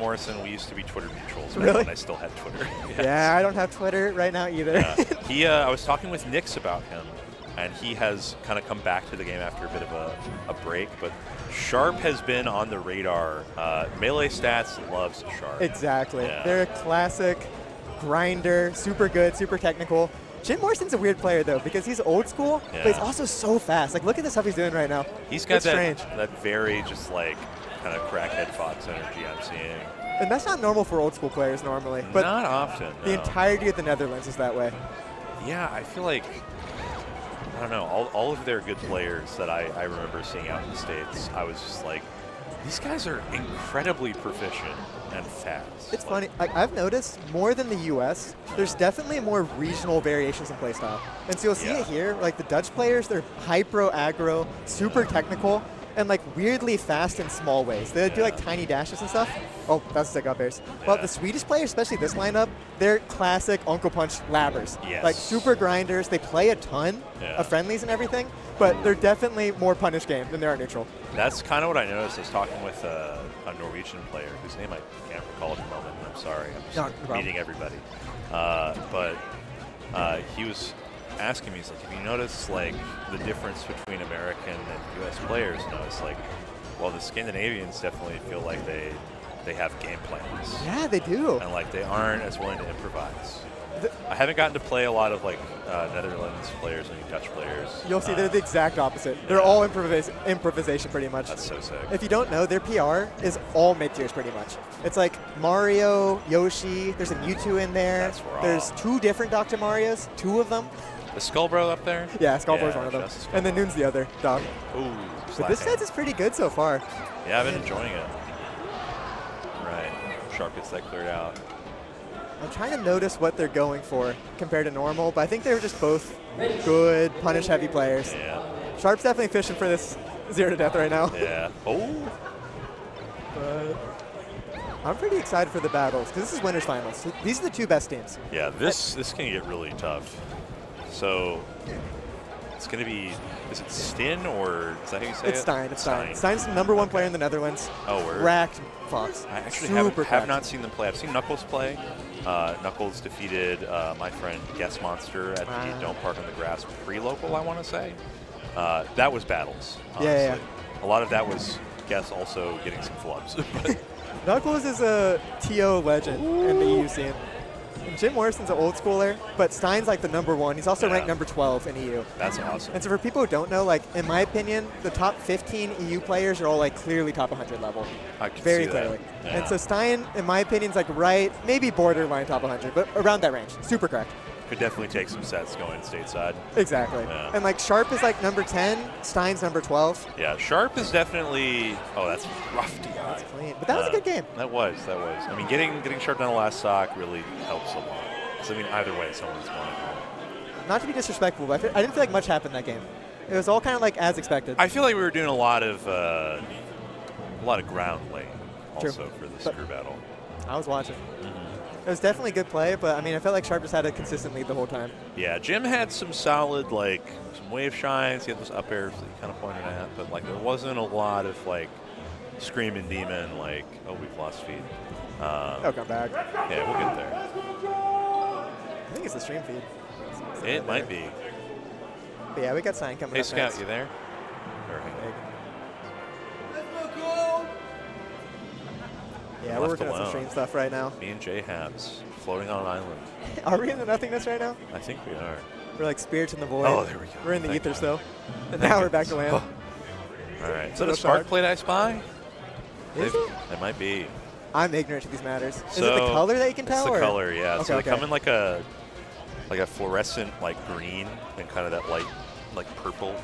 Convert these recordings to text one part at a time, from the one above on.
Morrison, we used to be Twitter mutuals Really? when I still had Twitter. Yes. Yeah, I don't have Twitter right now either. I was talking with Nix about him, and he has kind of come back to the game after a bit of a break, but Sharp has been on the radar. Melee Stats loves Sharp. Exactly. Yeah. They're a classic grinder, super good, super technical. Jim Morrison's a weird player, though, because he's old school, but he's also so fast. Like, look at the stuff he's doing right now. He's got strange. that very just, like, kind of crackhead Fox energy I'm seeing. And that's not normal for old school players normally. But not often, the entirety of the Netherlands is that way. Yeah, I feel like, I don't know, all of their good players that I remember seeing out in the States, I was just like, these guys are incredibly proficient and fast. It's funny. I've noticed more than the U.S., there's definitely more regional variations in playstyle. And so you'll see it here. Like the Dutch players, they're hyper aggro, super technical, and like weirdly fast in small ways. They do like tiny dashes and stuff. Oh, that's sick up airs. Well, the Swedish players, especially this lineup, they're classic Uncle Punch labbers. Yes. Like super grinders. They play a ton of friendlies and everything, but they're definitely more punish game than they are neutral. That's kind of what I noticed. I was talking with a Norwegian player whose name I can't recall at the moment. I'm sorry. I'm just meeting everybody. But he was asking me, he's like, have you noticed like the difference between American and U.S. players? And I was like, well, the Scandinavians definitely feel like they have game plans. Yeah, they do. And like they aren't as willing to improvise. I haven't gotten to play a lot of like Netherlands players and Dutch players. You'll see they're the exact opposite. They're all improvisation pretty much. That's so sick. If you don't know, their PR is all mid-tiers pretty much. It's like Mario, Yoshi, there's a Mewtwo in there. That's raw. There's 2 different Dr. Marios, 2 of them. The Skullbro up there? Yeah, Skullbro's one of them. And then Noon's the other dog. Ooh, but this set is pretty good so far. Yeah, I've been enjoying it. Right. Sharp gets that cleared out. I'm trying to notice what they're going for compared to normal, but I think they're just both good, punish-heavy players. Yeah. Sharp's definitely fishing for this 0 to death right now. Yeah. Oh. But I'm pretty excited for the battles, because this is winners finals. So these are the 2 best teams. Yeah, this can get really tough. So it's going to be, is it Stin or is that how you say it's it? Stein. It's Stein. Stein's the #1 player in the Netherlands. Oh, word. Racked Fox. I actually have not seen them play. I've seen Knuckles play. Knuckles defeated my friend Guess Monster at the Don't Park on the Grass pre-local, I want to say. That was battles, honestly. Yeah. A lot of that was Guess also getting some flubs. Knuckles is a TO legend in the EU scene. And Jim Morrison's an old schooler, but Stein's like the #1. He's also ranked number 12 in EU. That's awesome. And so for people who don't know, like in my opinion, the top 15 EU players are all like clearly top 100 level. I can very see clearly. That. Yeah. And so Stein, in my opinion, is like right, maybe borderline top 100, but around that range. Super cracked. Could definitely take some sets going stateside. Exactly. Yeah. And like Sharp is like number 10, Stein's number 12. Yeah, Sharp is definitely. Oh, that's rough DI. That's clean. But that was a good game. That was. I mean, getting Sharp down the last stock really helps a lot. So, I mean, either way, someone's won. Not to be disrespectful, but I didn't feel like much happened that game. It was all kind of like as expected. I feel like we were doing a lot of ground lane also for the screw battle. I was watching. It was definitely a good play, but I mean, I felt like Sharp just had a consistent lead the whole time. Yeah, Jim had some solid, like, some wave shines. He had those up airs that he kind of pointed at, but, like, there wasn't a lot of, like, screaming demon, like, oh, we've lost feed. They'll come back. Yeah, we'll get there. I think it's the stream feed. It might be. But yeah, we got Sign coming Hey, up Scout, next. you there? Yeah, we're working on some stream stuff right now. Me and Jay Habs floating on an island. Are we in the nothingness right now? I think we are. We're like spirits in the void. Oh, there we go. We're in the Thank ether God. still. And now we're back to land. All right. So the spark plate I spy? Is it? It might be. I'm ignorant to these matters. Is So it the color that you can tell? It's the or? color, yeah. Okay, so they come in like a fluorescent, like green, and kind of that light, like purple.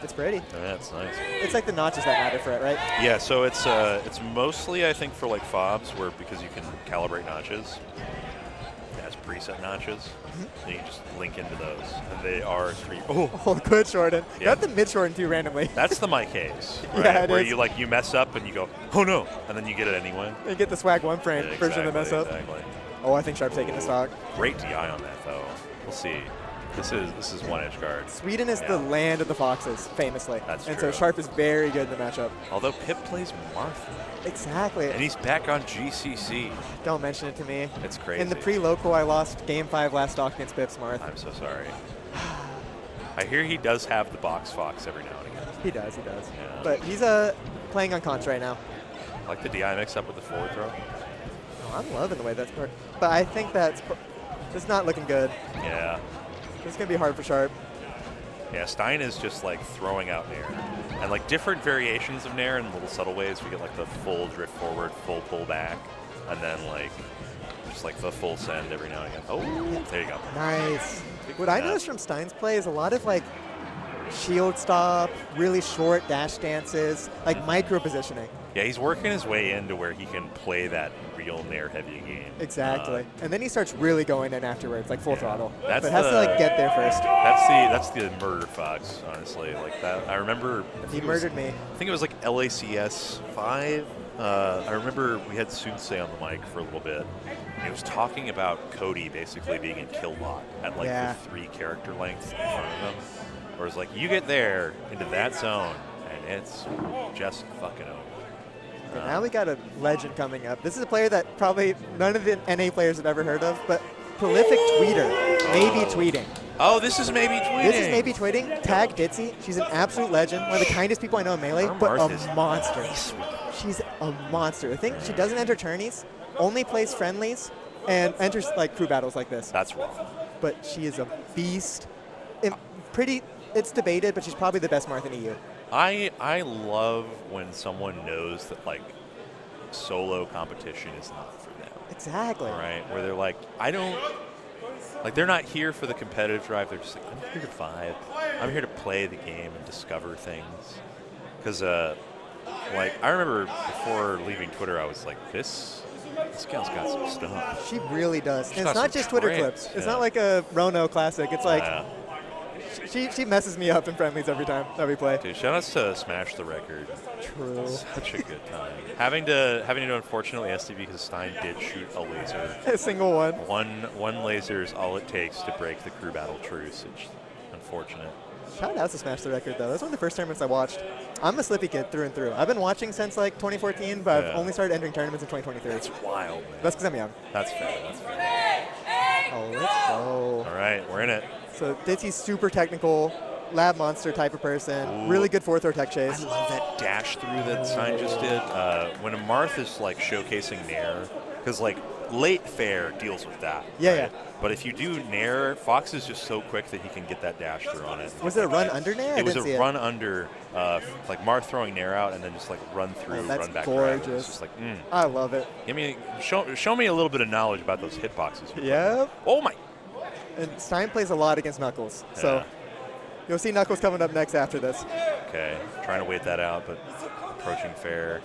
It's pretty. Yeah, it's nice. It's like the notches that matter for it, right? Yeah, so it's mostly, I think, for like fobs, where because you can calibrate notches. It has preset notches. And you can just link into those. And they are Oh, good shorten. Yeah. Got the mid shorten too randomly. That's the my case, right? Yeah, it where is. you mess up and you go, oh no, and then you get it anyway. You get the swag one frame version of the mess up. Exactly. Oh, I think Sharp's taking the stock. Great DI on that though. We'll see. This is one edge guard. Sweden is the land of the Foxes, famously. That's and true. so Sharp is very good in the matchup. Although Pip plays Marth. Exactly. And he's back on GCC. Don't mention it to me. It's crazy. In the pre-local, I lost Game 5 last stock against Pip Marth. I'm so sorry. I hear he does have the box fox every now and again. He does, he does. Yeah. But he's playing on Conch right now. Like the DI mix up with the forward throw. Oh, I'm loving the way that's part. But I think it's not looking good. Yeah. It's going to be hard for Sharp. Yeah, Stein is just like throwing out Nair. And like different variations of Nair in little subtle ways. We get like the full drift forward, full pull back, and then like just like the full send every now and again. Oh, there you go. Nice. What I noticed from Stein's play is a lot of like shield stop, really short dash dances, like micro positioning. Yeah, he's working his way into where he can play that real Nair heavy game. Exactly. And then he starts really going in afterwards, like full throttle. But has to like get there first. That's the murder fox, honestly. Like that. I remember he murdered me. I think it was like LACS 5. I remember we had Sunsei on the mic for a little bit. And he was talking about Cody basically being in kill lock at like the 3 character length in front of him. Where it's like you get there into that zone and it's just fucking over. Now we got a legend coming up. This is a player that probably none of the NA players have ever heard of, but prolific tweeter, maybe tweeting. Oh, this is maybe tweeting. This is maybe tweeting. Tag Ditzy. She's an absolute legend, one of the kindest people I know in Melee, but a monster. She's a monster. The thing, she doesn't enter tourneys, only plays friendlies, and enters like crew battles like this. That's wrong. But she is a beast. It's debated, but she's probably the best Marth in EU. I love when someone knows that like solo competition is not for them. Exactly. Right? Where they're like, they're not here for the competitive drive. They're just like, I'm here to vibe. I'm here to play the game and discover things. Because like I remember before leaving Twitter, I was like, this gal's got some stuff. She really does. And it's not just Twitter clips. It's not like a Rono classic. It's like she messes me up in friendlies every time that we play. Dude, shout outs to Smash the Record. True. Such a good time. Having to unfortunately STV because Stein did shoot a laser. A single one. One laser is all it takes to break the crew battle truce. It's unfortunate. Shout out to Smash the Record though. That's one of the first tournaments I watched. I'm a Slippy kid through and through. I've been watching since like 2014, but I've only started entering tournaments in 2023. That's wild, man. That's because I'm young. That's fair. Oh, let's go. All right, we're in it. So Ditzy's super technical, lab monster type of person. Ooh. Really good fourth throw tech chase. I love that dash through that Stein just did. When a Marth is like showcasing Nair, because like late fair deals with that. Yeah. But if you do Nair, Fox is just so quick that he can get that dash through on it. Was it a run under Nair? It was a run under, like Marth throwing Nair out and then just like run through, run back. Gorgeous. It's just like, I love it. Show me a little bit of knowledge about those hitboxes. Yep. Oh my. And Stein plays a lot against Knuckles, so you'll see Knuckles coming up next after this. Okay, trying to wait that out, but approaching fair.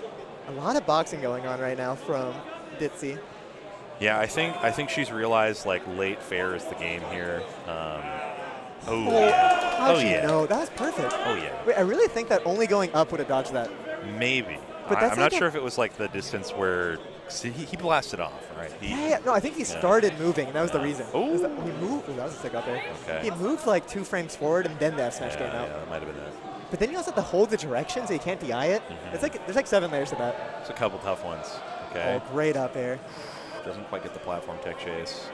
A lot of boxing going on right now from Ditzy. Yeah, I think she's realized like late fair is the game here. How'd you know? That was perfect. Oh yeah. Wait, I really think that only going up would have dodged that. Maybe. But I'm not sure if it was like the distance where he blasted off, right? No, I think he started moving, and that was the reason. Oh. He moved. That was a stick out there. Okay. He moved like 2 frames forward, and then the F smash came out. Yeah, that might have been that. But then you also have to hold the direction so you can't DI it. It's like there's like 7 layers to that. It's a couple tough ones. Okay. Oh, great up air. Doesn't quite get the platform tech chase.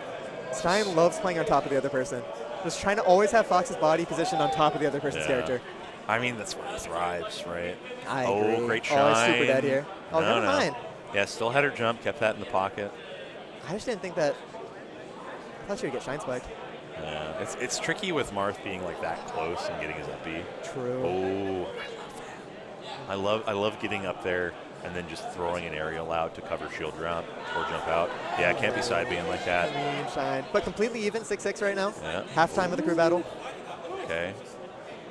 Stein loves playing on top of the other person. Just trying to always have Fox's body positioned on top of the other person's character. I mean, that's where he thrives, right? I agree. Great shine. Oh, he's super dead here. Oh, never mind. Yeah, still had her jump, kept that in the pocket. I just didn't think that. I thought she would get shine spiked. Yeah, it's tricky with Marth being like that close and getting his up B. True. Oh, I love getting up there and then just throwing an aerial out to cover shield drop or jump out. Yeah, it can't be side being like that. Clean shine, but completely even 6-6 right now. Yeah. Halftime of the crew battle. Okay.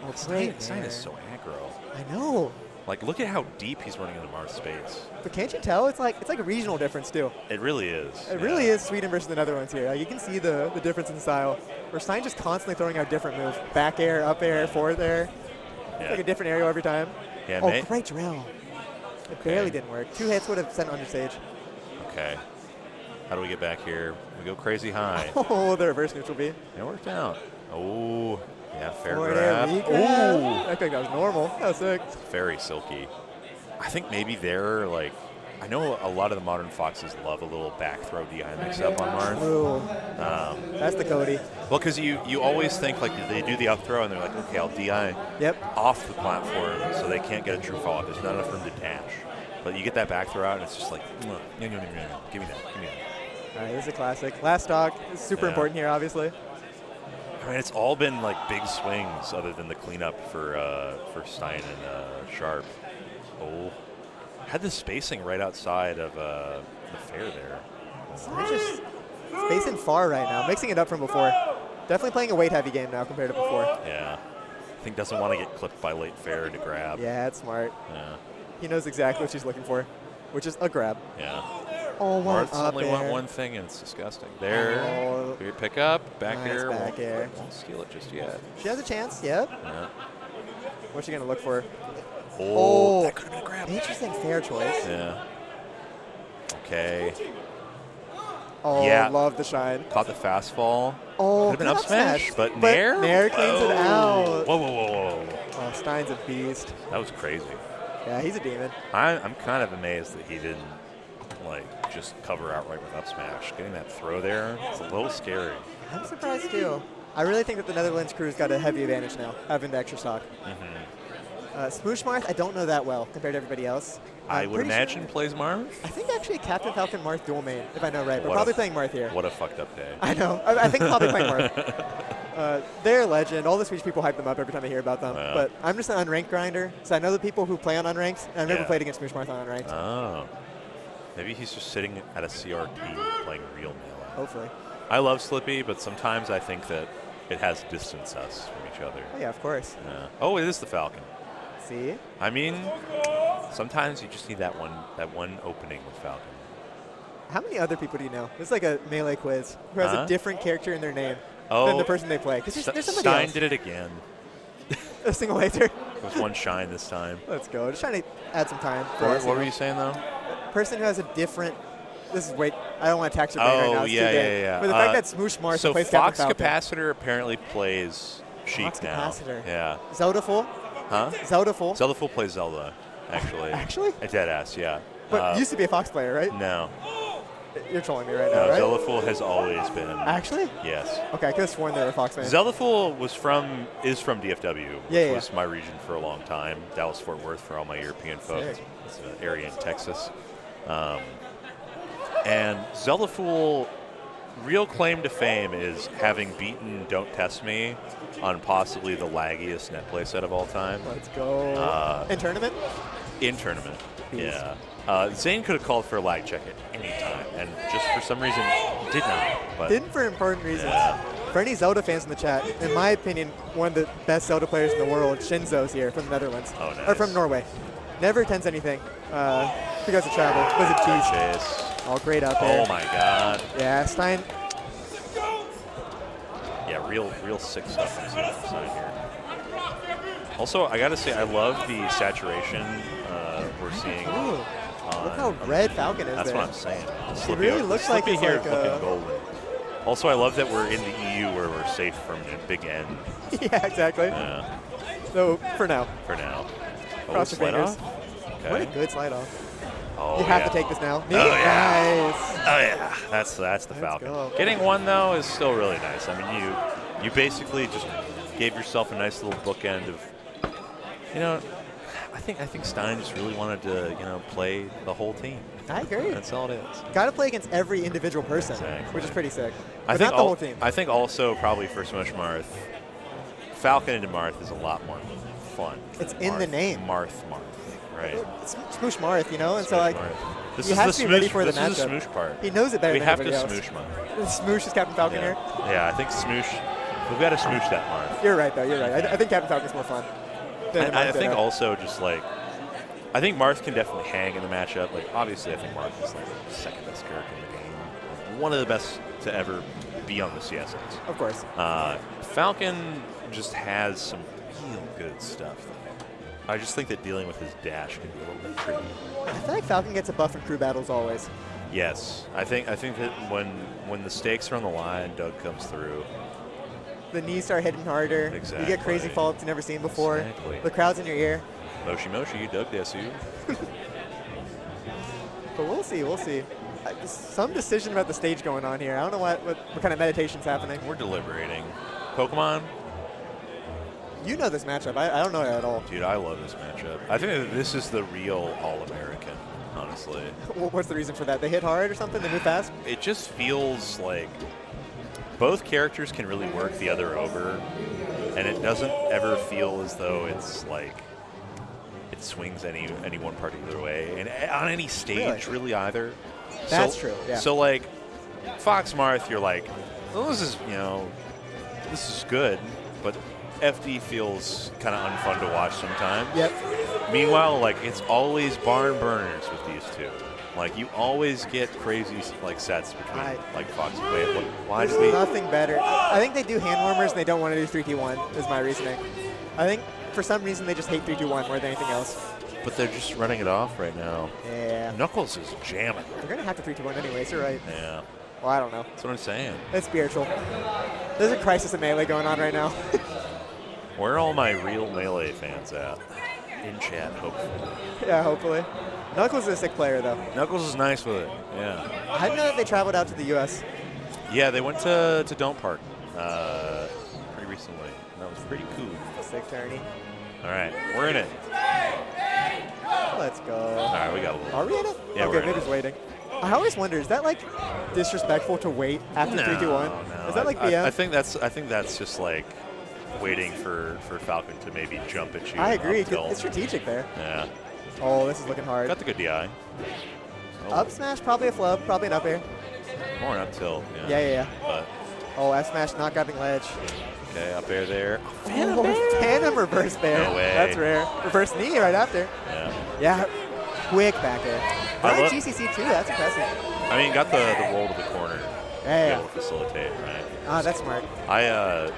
Oh, great. Stein is so aggro. I know. Like, look at how deep he's running into Marth's space. But can't you tell? It's like a regional difference too. It really is. It really is Sweden versus the Netherlands here. Like, you can see the difference in style. Where Stein just constantly throwing out different moves. Back air, up air, forward air. It's like a different aerial every time. Yeah, great drill. It barely didn't work. 2 hits would have sent under stage. Okay. How do we get back here? We go crazy high. Oh, the reverse neutral B. It worked out. Oh, yeah, fair Forward grab. air Ooh. I think that was normal. That was sick. Very silky. I think maybe they're like, I know a lot of the modern Foxes love a little back throw DI mix-up on Marth. True. That's the Cody. Well, because you always think like they do the up throw and they're like, okay, I'll DI off the platform so they can't get a true follow-up. There's not enough room to dash. But you get that back throw out and it's just like, give me that, give me that. All right, this is a classic. Last stock is super important here, obviously. I mean, it's all been like big swings other than the cleanup for Stein and Sharp. Oh, had the spacing right outside of the fair there. Stein's just spacing far right now, mixing it up from before. Definitely playing a weight-heavy game now compared to before. Yeah, I think doesn't want to get clipped by late fair to grab. Yeah, that's smart. Yeah, he knows exactly what she's looking for, which is a grab. Yeah. Oh, one Marth's up only air. want one thing, and it's disgusting. There, weird pick up, back Nice air. back air. Won't steal it just yet. She has a chance, yep. Yeah. What's she going to look for? Oh, that could have been a grab. Interesting fair choice. Yeah. Okay. Oh, yeah. love the shine. Caught the fastball. Oh, could have been up smash, but Nair? Nair cleans it out. Whoa. Oh, Stein's a beast. That was crazy. Yeah, he's a demon. I'm kind of amazed that he didn't just cover outright with up smash. Getting that throw there, it's a little scary. I'm surprised too. I really think that the Netherlands crew's got a heavy advantage now, having the extra stock. Smoosh Marth, I don't know that well compared to everybody else. I would imagine plays Marth. I think actually Captain Falcon Marth dual main, if I know right. We're probably playing Marth here. What a fucked up day. I know. I think probably playing Marth. They're a legend. All the Swedish people hype them up every time I hear about them. But I'm just an unranked grinder, so I know the people who play on unranked, and I've never played against Smoosh Marth on unranked. Oh. Maybe he's just sitting at a CRT playing real melee. Hopefully. I love Slippy, but sometimes I think that it has distanced us from each other. Oh, yeah, of course. Yeah. Oh, it is the Falcon. See? I mean, sometimes you just need that one opening with Falcon. How many other people do you know? It's like a melee quiz who has a different character in their name than the person they play. Because there's somebody Stein else. did it again. A single laser. It was one shine this time. Let's go. Just trying to add some time. What were you saying, though? Person who has a different. This is wait. I don't want to tax your brain right now. It's yeah. But the fact that Smoosh Marth plays Fox Captain Capacitor apparently plays Sheik Fox now. Capacitor. Yeah. Zeldaful. Huh? Zeldaful. Zeldaful plays Zelda, actually. Actually? A dead ass, yeah. But used to be a Fox player, right? No. You're trolling me right now, right? Zeldaful has always been. Actually? Yes. Okay, I could have sworn they were a Fox fan. Zeldaful is from DFW, which was my region for a long time. Dallas-Fort Worth for all my European folks. It's an area in Texas. And Zeldaful, real claim to fame is having beaten Don't Test Me on possibly the laggiest net play set of all time. Let's go. In tournament? In tournament, yeah. Zane could have called for a lag check at any time, and just for some reason did not. But didn't for important reasons. Yeah. For any Zelda fans in the chat, in my opinion, one of the best Zelda players in the world, Shinzo's here from the Netherlands. Oh, nice. Or from Norway. Never attends anything because of travel. Was a beast. All great out there. Oh my God. Yeah, Stein. Yeah, real sick stuff on the side here. Also, I gotta say, I love the saturation we're seeing. Ooh, look how red Falcon is. That's there. what I'm saying. It really looks like he's here looking golden. Also, I love that we're in the EU where we're safe from the big N. Yeah, exactly. Yeah. So for now. For now. Cross your fingers. Okay. What a good slide off. Oh, you have to take this now. Oh, yeah. Nice. Oh, yeah. That's the Falcon. Go. Getting one, though, is still really nice. I mean, you basically just gave yourself a nice little bookend of, I think Stein just really wanted to, play the whole team. I agree. That's all it is. Got to play against every individual person, Exactly. which is pretty sick. I But think not the whole team. I think also probably for Smush Marth, Falcon into Marth is a lot more fun. It's in the name. Marth, right? It's Smoosh Marth, and so like This you is have the to be ready for the This is the matchup. Smoosh part. He knows it better We than have to everybody else. Smoosh Marth. Smoosh is Captain Falcon here. Yeah, I think Smoosh. We've got to Smoosh that Marth. You're right, though. You're right. I think Captain Falcon's more fun. I think also just I think Marth can definitely hang in the matchup. Obviously, I think Marth is the second best character in the game. One of the best to ever be on the CSX. Of course. Falcon just has some real good stuff. I just think that dealing with his dash can be a little bit tricky. I feel like Falcon gets a buff in crew battles always. Yes, I think that when the stakes are on the line, Doug comes through. the knees start hitting harder. Exactly. You get crazy follow-ups you've never seen before. Exactly. The crowd's in your ear. Moshi Moshi, you dug this, you. But we'll see, we'll see. Some decision about the stage going on here. I don't know what kind of meditation's happening. We're deliberating. Pokemon? You know this matchup. I don't know that at all. Dude, I love this matchup. I think that this is the real All-American, honestly. What's the reason for that? They hit hard or something? They move fast? It just feels like both characters can really work the other over, and it doesn't ever feel as though it's like it swings any one particular way, and on any stage really either. That's true. Yeah. So like Fox Marth, you're like, well, this is good, but FD feels kind of unfun to watch sometimes. Yep. Meanwhile, like it's always barn burners with these two. Like you always get crazy like sets between like Fox and Wade. Why do we? Nothing better. I think they do hand warmers and they don't want to do 3-2-1 is my reasoning. I think for some reason they just hate 3-2-1 more than anything else. But they're just running it off right now. Yeah. Knuckles is jamming. They're going to have to 3-2-1 anyways, you're right. Yeah. Well, I don't know. That's what I'm saying. It's spiritual. There's a crisis of Melee going on right now. Where are all my real Melee fans at? In chat, hopefully. Yeah, hopefully. Knuckles is a sick player, though. Knuckles is nice with it, yeah. I didn't know that they traveled out to the U.S. Yeah, they went to Don't Park pretty recently. That was pretty cool. Sick tourney. All right, we're in it. Let's go. All right, we got a little. Are we in it? Yeah, okay, maybe just waiting. I always wonder, is that like disrespectful to wait after 3-2-1? No. Is that like BM? I think that's just like waiting for Falcon to maybe jump at you. I agree. It's strategic there. Yeah. Oh, this is looking hard. Got the good DI. Oh. Up smash, probably a flub, probably an up air. More an up tilt. Yeah. But oh, F smash not grabbing ledge. okay, up air there. Phantom reverse there. No way. That's rare. Reverse knee right after. Yeah. Quick back air. I like GCC too. That's impressive. I mean, got the roll to the corner. Yeah. To be able to facilitate, right? Ah, that's smart. I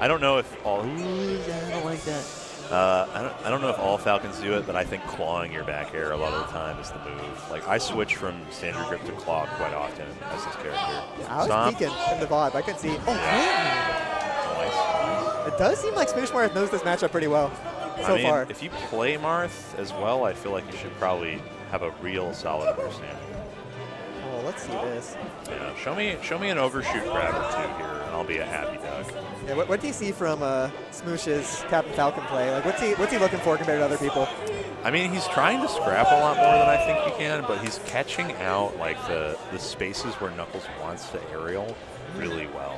don't know if all. Ooh, I don't like that. I don't know if all Falcons do it, but I think clawing your back air a lot of the time is the move. Like I switch from standard grip to claw quite often as this character. Yeah, I was peeking in the VOD. I could see. Oh, nice. It does seem like Smoosh Marth knows this matchup pretty well so far. If you play Marth as well, I feel like you should probably have a real solid understanding. Oh, let's see this. Yeah, show me an overshoot grab or two here, and I'll be a happy duck. Yeah, what do you see from Smoosh's Captain Falcon play? Like, what's he looking for compared to other people? I mean, he's trying to scrap a lot more than I think he can, but he's catching out like the spaces where Knuckles wants to aerial really well.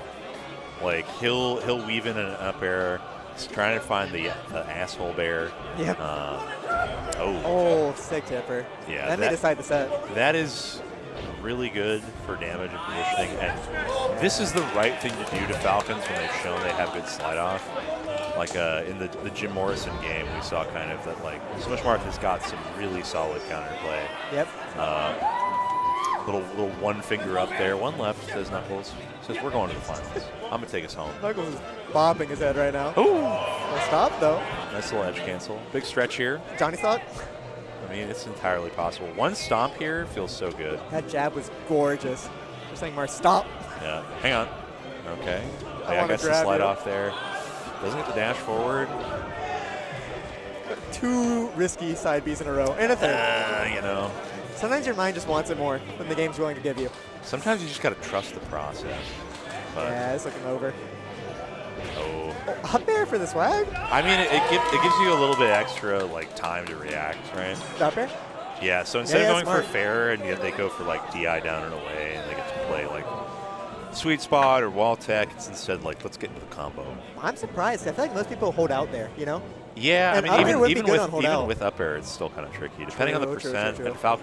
Like he'll weave in an up air. He's trying to find the asshole bear. Yep. Oh, sick tipper. Yeah. Then they decide to set. That is really good for damage and positioning, and this is the right thing to do to Falcons when they've shown they have good slide off. Like in the Jim Morrison game, we saw kind of that like Smush Marth has got some really solid counterplay. Yep. Little one finger up there, one left, says Knuckles. Says we're going to the finals. I'm gonna take us home. Knuckles is bopping his head right now. Ooh. Well, stop though. Nice little edge cancel. Big stretch here. Johnny's thought? I mean, it's entirely possible. One stomp here feels so good. That jab was gorgeous. You're saying, Marth, stop. Yeah, hang on. Okay. I guess the slide off there. Doesn't get the dash forward. 2 risky side Bs in a row. And a third. You know. Sometimes your mind just wants it more than the game's willing to give you. Sometimes you just got to trust the process. But yeah, it's looking over. Oh. Up air for the swag? I mean, it gives you a little bit extra like time to react, right? Up air? Yeah, so instead of going smart. for fair, and yet they go for like DI down and away, and they get to play like sweet spot or wall tech, it's instead like, let's get into the combo. I'm surprised. I feel like most people hold out there, you know? Yeah, and I mean, even with up air, with up air, it's still kind of tricky, depending on the percent. And Falcon